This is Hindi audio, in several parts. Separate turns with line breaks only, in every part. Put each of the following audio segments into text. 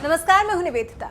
नमस्कार, मैं हूं निवेदिता।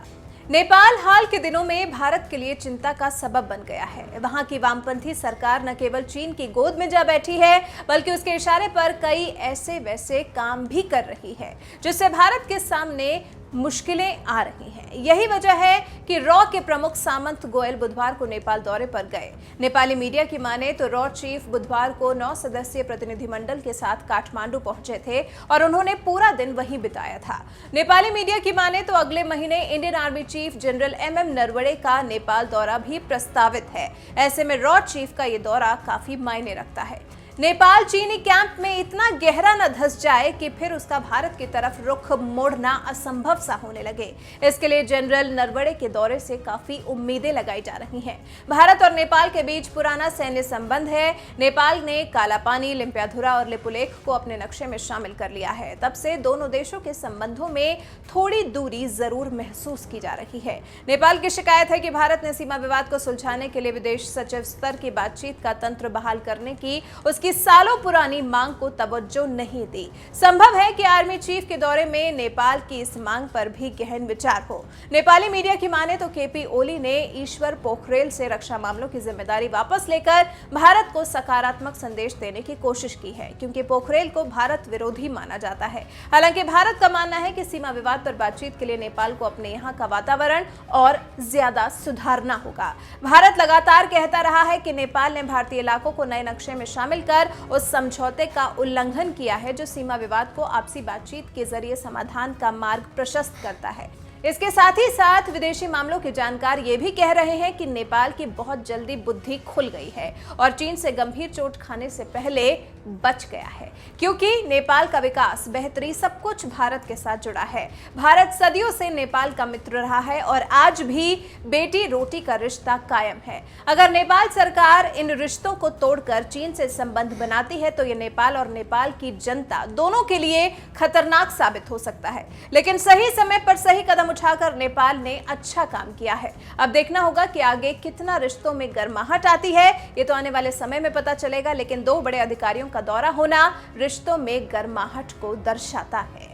नेपाल हाल के दिनों में भारत के लिए चिंता का सबब बन गया है। वहां की वामपंथी सरकार न केवल चीन की गोद में जा बैठी है, बल्कि उसके इशारे पर कई ऐसे वैसे काम भी कर रही है, जिससे भारत के सामने मुश्किलें आ रही हैं। यही वजह है कि रॉ के प्रमुख सामंत गोयल बुधवार को नेपाल दौरे पर गए। नेपाली मीडिया की माने तो रॉ चीफ बुधवार को 9 सदस्यीय प्रतिनिधिमंडल के साथ काठमांडू पहुंचे थे और उन्होंने पूरा दिन वहीं बिताया था। नेपाली मीडिया की माने तो अगले महीने Indian army chief general MM Naravane का नेपाल दौरा भी प्रस्तावित है। ऐसे में रॉ चीफ का ये दौरा काफी मायने रखता है। नेपाल चीनी कैंप में इतना गहरा न धंस जाए कि फिर उसका भारत की तरफ रुख मोड़ना असंभव सा होने लगे। इसके लिए जनरल नरवणे के दौरे से काफी उम्मीदें लगाई जा रही हैं। भारत और नेपाल के बीच पुराना सैन्य संबंध है। नेपाल ने कालापानी, लिम्पियाधुरा और लिपुलेख को अपने नक्शे में शामिल कर लिया है। तब से दोनों देशों के संबंधों में थोड़ी दूरी जरूर महसूस की जा रही है। नेपाल की शिकायत है कि भारत ने सीमा विवाद को सुलझाने के लिए विदेश सचिव स्तर की बातचीत का तंत्र बहाल करने की उसकी सालों पुरानी मांग को तवज्जो नहीं दी। संभव है कि आर्मी चीफ के दौरे में नेपाल की इस मांग पर भी गहन विचार हो। नेपाली मीडिया की माने तो KP ओली ने ईश्वर पोखरेल से रक्षा मामलों की जिम्मेदारी वापस लेकर भारत को सकारात्मक संदेश देने की कोशिश की है, क्योंकि पोखरेल को भारत विरोधी माना जाता है। हालांकि भारत का मानना है कि सीमा विवाद पर बातचीत के लिए नेपाल को अपने यहाँ का वातावरण और ज्यादा सुधारना होगा। भारत लगातार कहता रहा है कि नेपाल ने भारतीय इलाकों को नए नक्शे में शामिल कर उस समझौते का उल्लंघन किया है जो सीमा विवाद को आपसी बातचीत के जरिए समाधान का मार्ग प्रशस्त करता है। इसके साथ ही साथ विदेशी मामलों के जानकार ये भी कह रहे हैं कि नेपाल की बहुत जल्दी बुद्धि खुल गई है और चीन से गंभीर चोट खाने से पहले बच गया है, क्योंकि नेपाल का विकास, बेहतरी सब कुछ भारत के साथ जुड़ा है। भारत सदियों से नेपाल का मित्र रहा है और आज भी बेटी रोटी का रिश्ता कायम है। अगर नेपाल सरकार इन रिश्तों को तोड़कर चीन से संबंध बनाती है तो ये नेपाल और नेपाल की जनता दोनों के लिए खतरनाक साबित हो सकता है। लेकिन सही समय पर सही कदम उठाकर नेपाल ने अच्छा काम किया है। अब देखना होगा कि आगे कितना रिश्तों में गर्माहट आती है। ये तो आने वाले समय में पता चलेगा, लेकिन दो बड़े अधिकारियों का दौरा होना रिश्तों में गर्माहट को दर्शाता है।